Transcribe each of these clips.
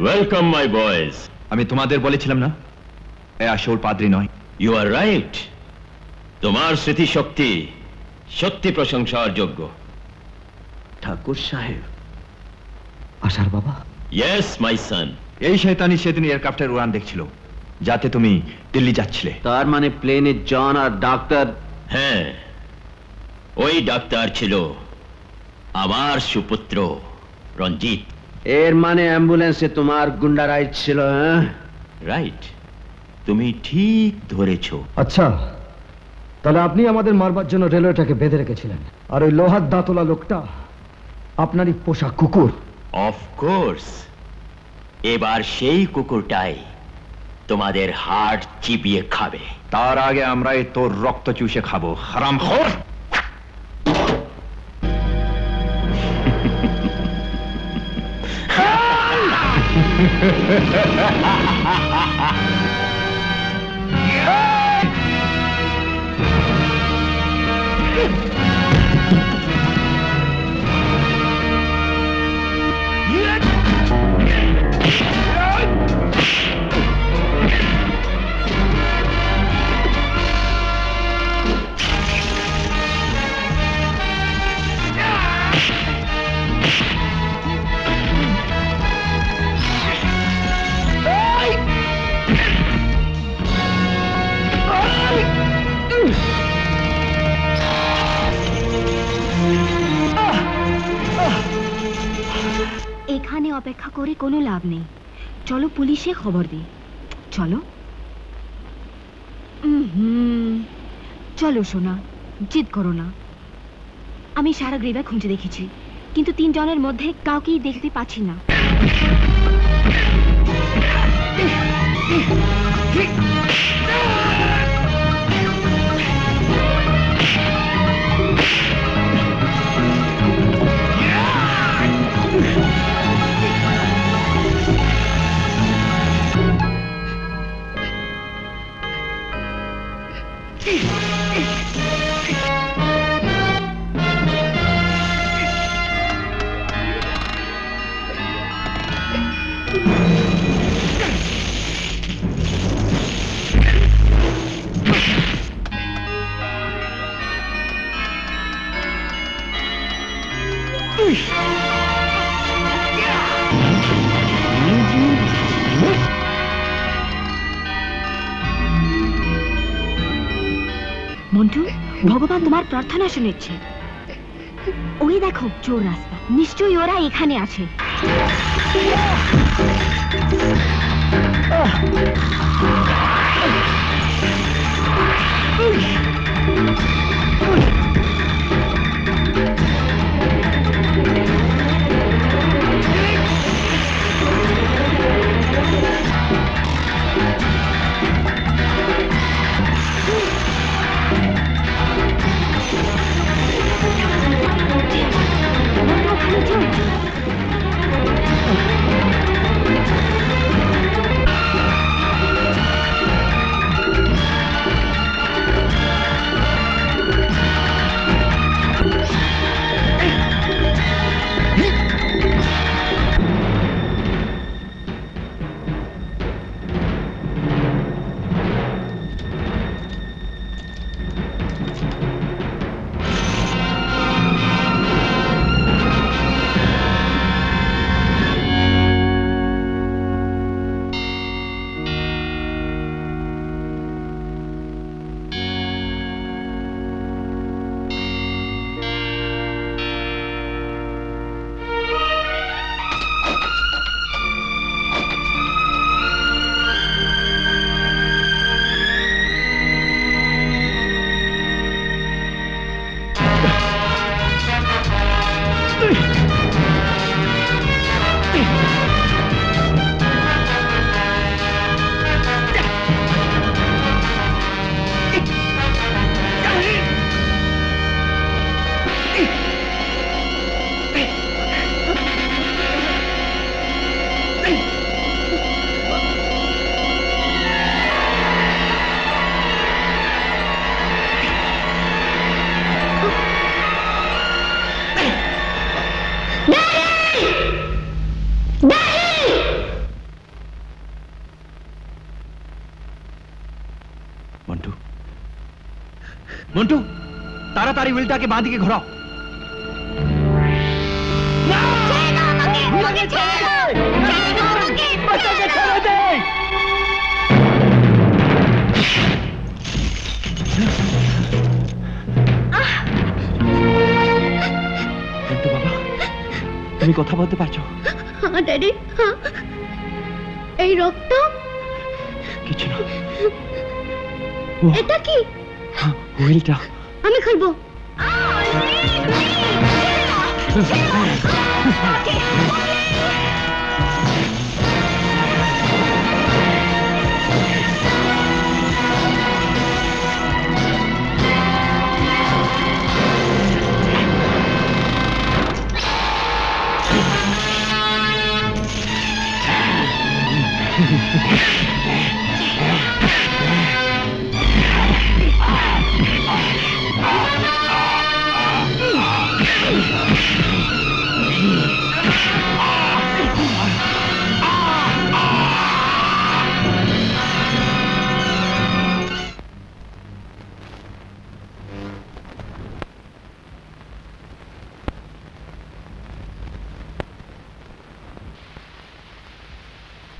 Welcome my boys. আমি তোমাদের বলেছিলাম না এ আসল পাদ্রী নয়। You are right. তোমার স্মৃতিশক্তি সত্যি প্রশংসার যোগ্য। ঠাকুর সাহেব, আশার বাবা। Yes my son. এই শয়তানি সেদিন এয়ারক্রাফটের উড়ান দেখছিল যাতে তুমি দিল্লি যাচ্ছিলে। তার মানে প্লেনে জন আর ডাক্তার? হ্যাঁ, ওই ডাক্তার ছিল আমার সুপুত্র রঞ্জিত। এর মানে অ্যাম্বুলেন্সে তোমার গুন্ডা রাইড ছিল? হ্যাঁ, রাইট, তুমি ঠিক ধরেছো। আচ্ছা, তাহলে আপনি আমাদের মারবার জন্য রেলওয়েটাকে বেঁধে রেখেছিলেন, আর ওই লোহার দাঁতলা লোকটা আপনারই পোষা কুকুর। অফকোর্স, এবার সেই কুকুরটাই তোমাদের হাড় চিবিয়ে খাবে। তার আগে আমরা এই তোর রক্ত চুষে খাবো, হারামখোর। এখানে অপেক্ষা করে কোনো লাভ নেই, চলো পুলিশে খবর দিই। চলো। চলো সোনা, জিদ করো না। আমি সারা গ্রামে খুঁজে দেখেছি, কিন্তু 3 জনের মধ্যে কাউকেই দেখতে পাচ্ছি না। মন্টু, ভগবান তোমার প্রার্থনা শুনেছে। ওই দেখো চোর রাস্তা, নিশ্চয়ই ওরা এখানে আছে। মন্টু, তাড়াতাড়ি উইলটাকে বাঁ দিকে ঘোরাও। মন্টু বাবা, তুমি কথা বলতে পারছো? হ্যাঁ ড্যাডি, হ্যাঁ। এই রক্ত, কিছু না। এটা কি? উইলটা। আমি খুলবো।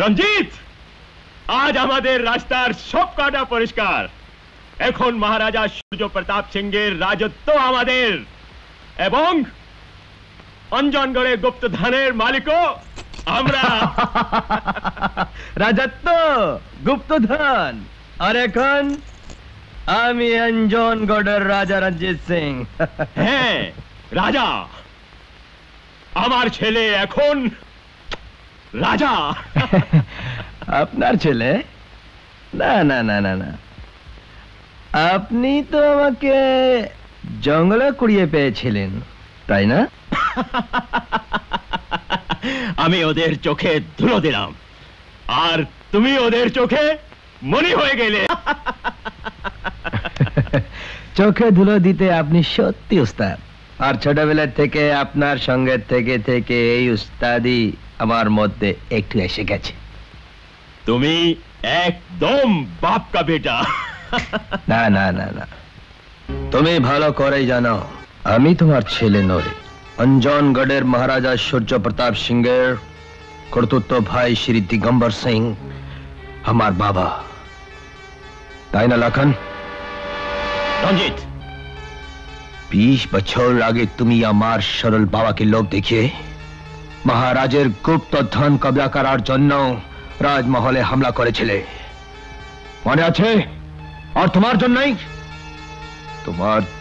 রঞ্জিত, আজ আমাদের রাস্তার সব কাটা পরিষ্কার। এখন মহারাজা সূর্য প্রতাপ সিংহের রাজত্ব আমাদের, এবং অঞ্জনগড়ে গুপ্তধনের মালিকও আমরা। রাজত্ব, গুপ্তধন, আর এখন আমি অঞ্জনগড়ের রাজা রঞ্জিত সিং। হ্যাঁ রাজা, আমার ছেলে এখন রাজা। আপনার ছেলে? না না না না না, আপনি তো আমাকে জঙ্গলে কুড়িয়ে পেয়েছিলেন, তাই না? আমি ওদের চোখে ধুলো দিলাম, আর তুমি ওদের চোখে মনি হয়ে গেলে। চোখে ধুলো দিতে আপনি সত্যি উস্তাদ। আর ছোটবেলা থেকে আপনার সঙ্গে থেকে থেকে এই উস্তাদি আমার মধ্যে একটু এসে গেছে। তুমি একদম বাপ কা বেটা। না না না না, তুমি ভালো করেই জানো আমি তোমার ছেলে নই। অঞ্জনগড়ের মহারাজা সূর্য প্রতাপ সিংহের কর্তুত্ব ভাই শ্রী দিগম্বর সিং আমার বাবা, তাই না লক্ষণ? রঞ্জিত, 20 বছর আগে তুমি আমার সরল বাবাকে লোভ দেখিয়ে মহারাজের গুপ্ত ধন কবজা করার জন্য রাজমহলে হামলা করেছিলে, মনে আছে? আর তোমার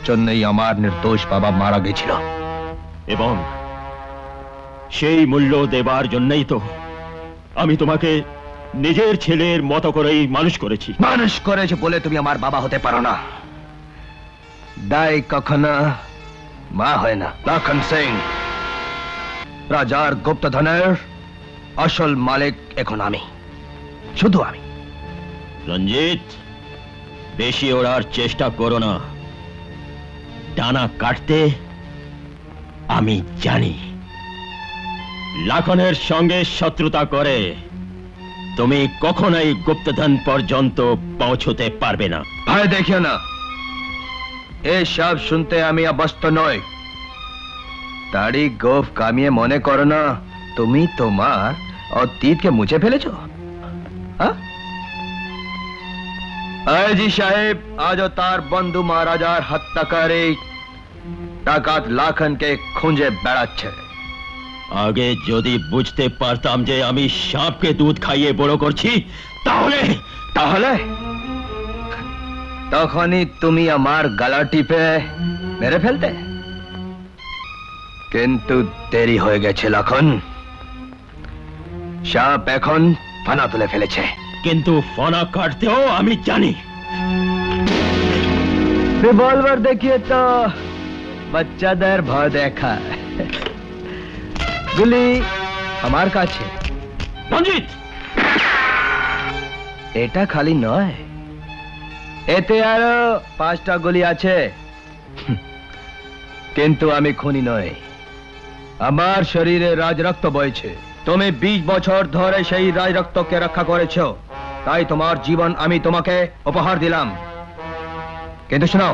জন্যই আমার নির্দোষ বাবা মারা গেছিল। এবং সেই মূল্য দেবার জন্যই তো আমি তোমাকে নিজের ছেলের মতো করেই মানুষ করেছি। মানুষ করেছে বলে তুমি আমার বাবা হতে পারো না। দায় কখনো মা হয় না। লক্ষণ সিং, রাজার গুপ্তধনের আসল মালিক এখন আমি, শুধু আমি। রঞ্জিত, বেশি ওড়ার চেষ্টা করো না, ডানা কাটতে আমি জানি। লাখনের সঙ্গে শত্রুতা করে তুমি কখনোই গুপ্তধন পর্যন্ত পৌঁছতে পারবে না। ভয় দেখিও না, এসব শুনতে আমি অভ্যস্ত নই। দাড়ি গোফ কামিয়ে মনে করো না তুমি তোমার অতীতকে মুছে ফেলেছো। জি সাহেব আজও তার বন্ধু মহারাজার হত্যাকারী ডাকাত লাখনকে খুঁজে বেড়াচ্ছে। আগে যদি বুঝতে পারতাম যে আমি সাপকে দুধ খাইয়ে বড় করছি, তাহলে তাহলে তখনই তুমি আমার গলা টিপে মেরে ফেলতে, কিন্তু দেরি হয়ে গেছে লক্ষণ। সাপ এখন ফানা তুলে ফেলেছে। কিন্তু ফনা কাটতেও আমি জানি। রিভলভার দেখিয়ে তো বাচ্চাদের ভয় দেখা, গুলি আমার কাছে। রঞ্জিত, এটা খালি নয়, এতে আরো 5টা গুলি আছে। কিন্তু আমি খুনি নই, আমার শরীরে রাজরক্ত বইছে। তুমি 20 বছর ধরে সেই রাজরক্তকে রক্ষা করেছো, তাই তোমার জীবন আমি তোমাকে উপহার দিলাম। কিন্তু শোনো,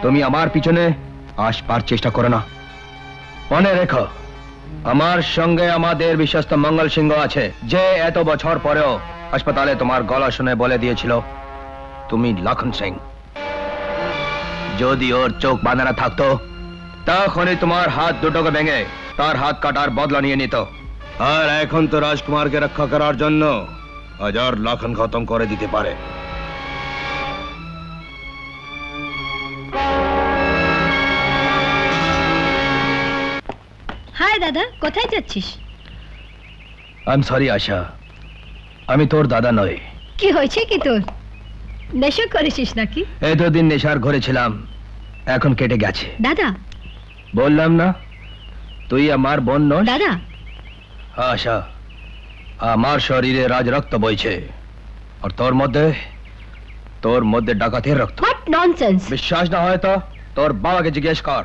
তুমি আমার পিছনে আসবার চেষ্টা করো না। মনে রেখো, আমার সঙ্গে আমাদের বিশ্বস্ত মঙ্গল সিংহ আছে, যে এত বছর পরেও হাসপাতালে তোমার গলা শুনে বলে দিয়েছিল তুমি লক্ষণ সিং। যদি ওর চোখ বাঁধানো থাকতো তখনই তোমার হাত দুটোকে ভেঙে তার হাত কাটার বদলা নিয়ে নিত। আর এখন তো রাজকুমারকে রক্ষা করার জন্য হাজার লক্ষণ খতম করে দিতে পারে। হাই দাদা, কোথায় যাচ্ছিস? আই এম সরি আশা, আমি তোর দাদা নই। কি হয়েছে কি তোর? নেশা করেছিস নাকি? এতদিন নেশার ঘরে ছিলাম, এখন কেটে গেছে। দাদা, বললাম না তুই আমার বোন নস? দাদা, আশা, আমার শরীরে রাজ রক্ত বইছে, আর তোর মধ্যে ডাকাতের রক্ত। What nonsense! বিশ্বাস না হয় তো তোর বাবাকে জিজ্ঞেস কর।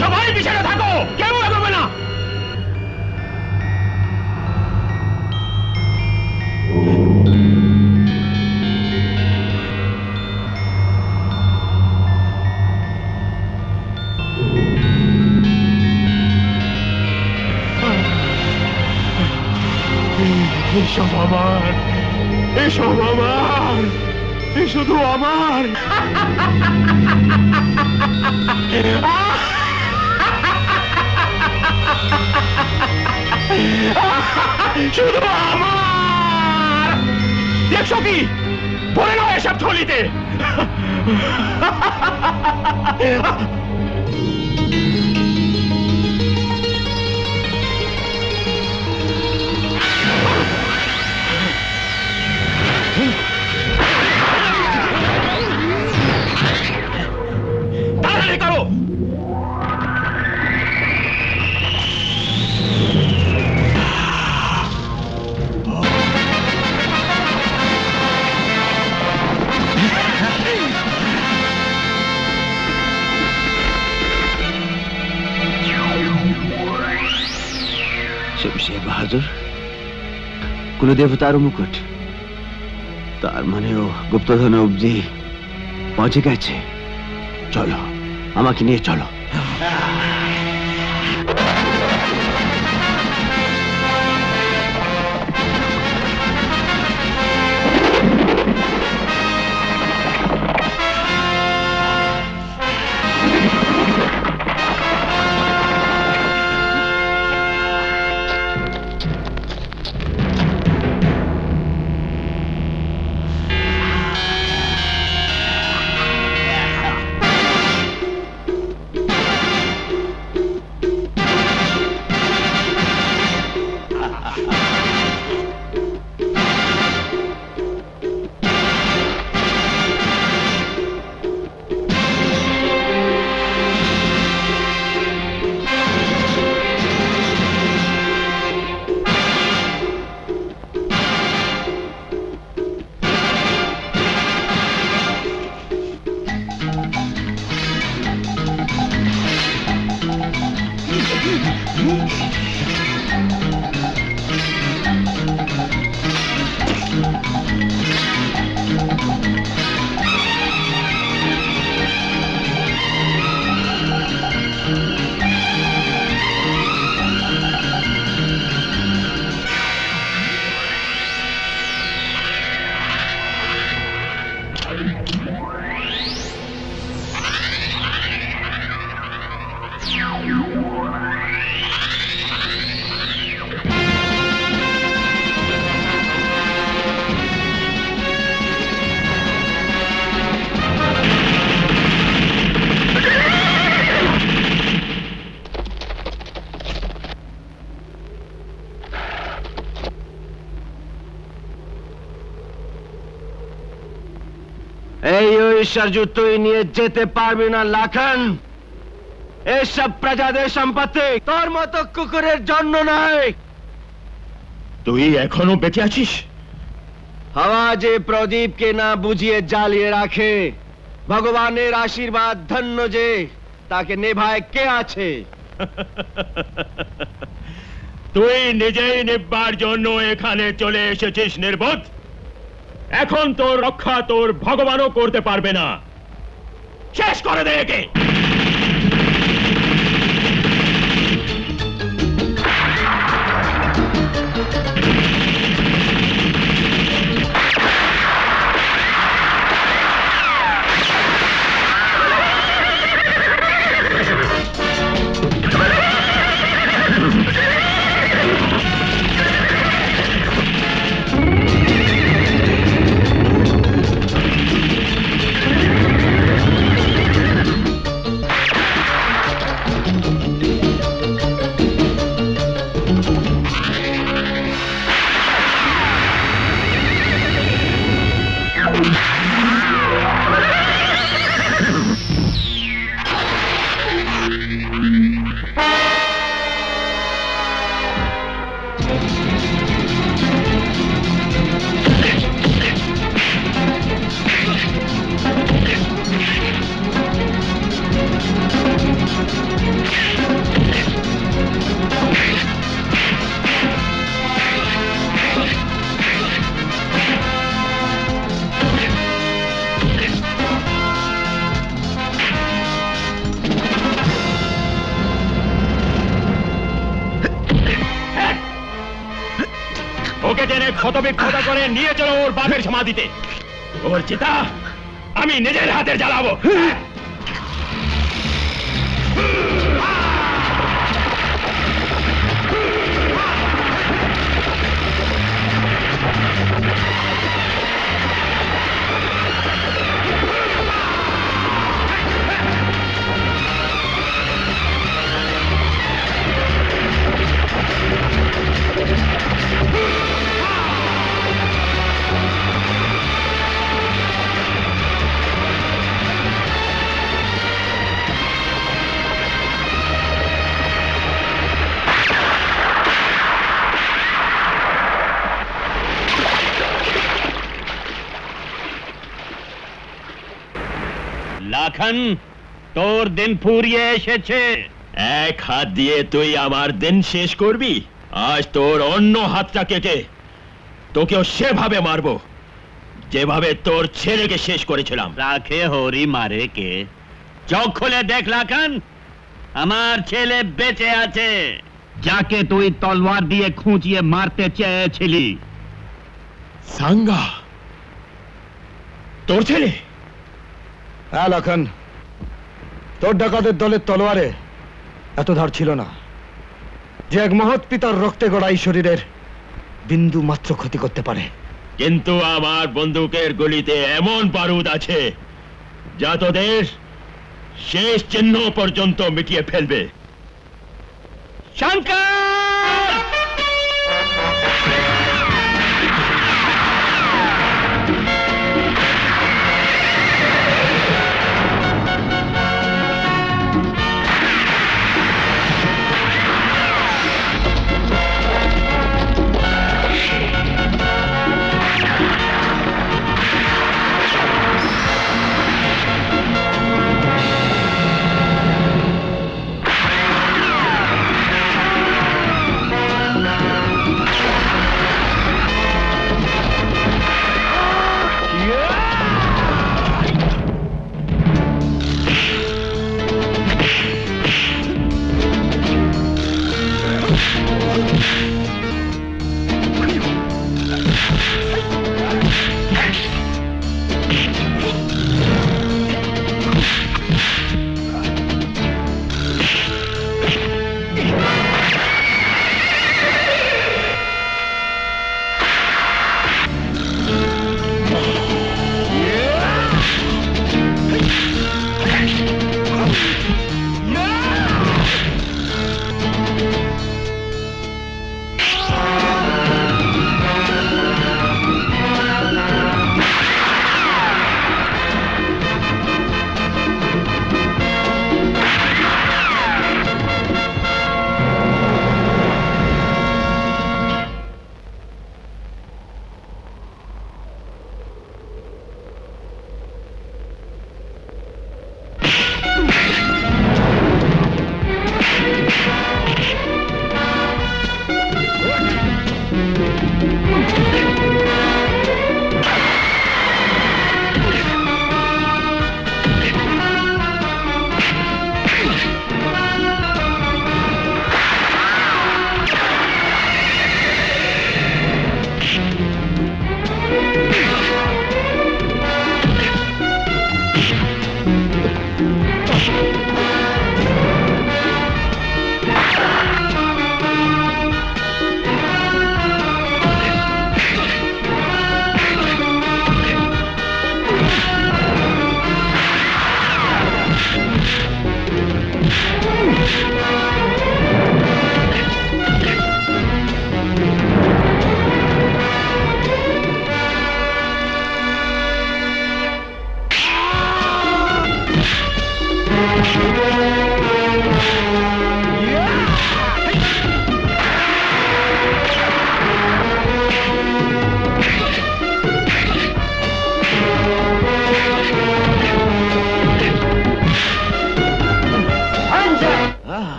সবাই পিছনে থাকো, কেউ এগোবে না। এসব আমার, এসব আমার, এ শুধু আমার। শুধু আমার। দেখছো কি বলে নাও এসব থলিতে। তাড়াতাড়ি করো। শমশের বাহাদুর, কুলদেবতার মুকুট, তার মানে ও গুপ্তধন অবধি পৌঁছে গেছে। চলো, আমাকে নিয়ে চলো। এই ঐশ্বর্য তুই নিয়ে যেতে পারবি না লাখন। এসব প্রজাদের সম্পত্তি তোর মতো কুকুরের জন্য নয়। তুই এখনো বেঁচে আছিস? হাওয়া যে প্রদীপকে না বুঝিয়ে জ্বালিয়ে রাখে, ভগবানের আশীর্বাদ ধন্য যে তাকে নেভায় কে আছে? তুই নিজেই নিব্বার জন্য এখানে চলে এসেছিস নির্বোধ। এখন তোর রক্ষা তোর ভগবানও করতে পারবে না। শেষ করে দে একে। ওকে টেনে ক্ষতবিক্ষত করে নিয়ে চলো ওর বাপের সমাধিতে। ওর চিতা আমি নিজের হাতে জ্বালাবো। লাখন, তোর দিন ফুরিয়ে এসেছে। এক হাত দিয়ে তুই আমার দিন শেষ করবি? আজ তোর অন্য হাতটা কেটে তোকেও সেভাবে মারবো যেভাবে তোর ছেলেকে শেষ করেছিলাম। রাখে হরি মারে কে? চোখ খুলে দেখ লাখন, আমার ছেলে বেঁচে আছে, যাকে তুই তলোয়ার দিয়ে খুঁচিয়ে মারতে চেয়েছিলি। সাঙ্গা তোর ছেলে? হ্যাঁ লক্ষণ, তোর ডাকাতের দলের তলোয়ারে এত ধার ছিল না যে এক মহৎ পিতার রক্তে গড়া এই শরীরের বিন্দু মাত্র ক্ষতি করতে পারে। কিন্তু আমার বন্দুকের গুলিতে এমন বারুদ আছে যা তোদের শেষ চিহ্ন পর্যন্ত মিটিয়ে ফেলবে। শঙ্কর!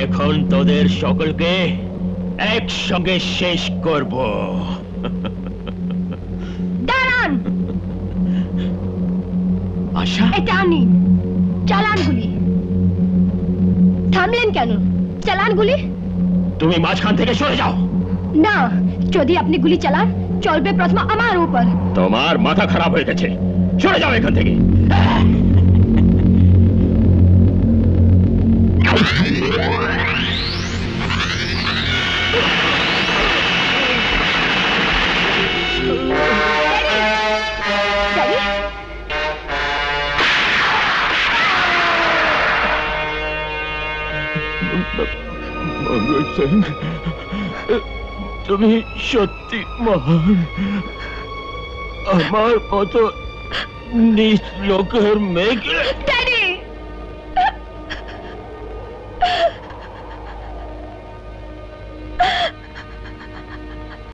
এখন তোদের সকলকে একসঙ্গে শেষ করব। দাঁড়ান, আশা, এটা আনি চালান গুলি। থামলেন কেন? চালান গুলি। তুমি মাঝখান থেকে সরে যাও। না, যদি আপনি গুলি চালান চলবে প্রথম আমার উপর। তোমার মাথা খারাপ হয়ে গেছে, সরে যাও এখান থেকে। Daddy? মঙ্গল সেন, তুমি সত্যি মহান। আমার মতো নিজ লোকের মেয়েকে। Daddy!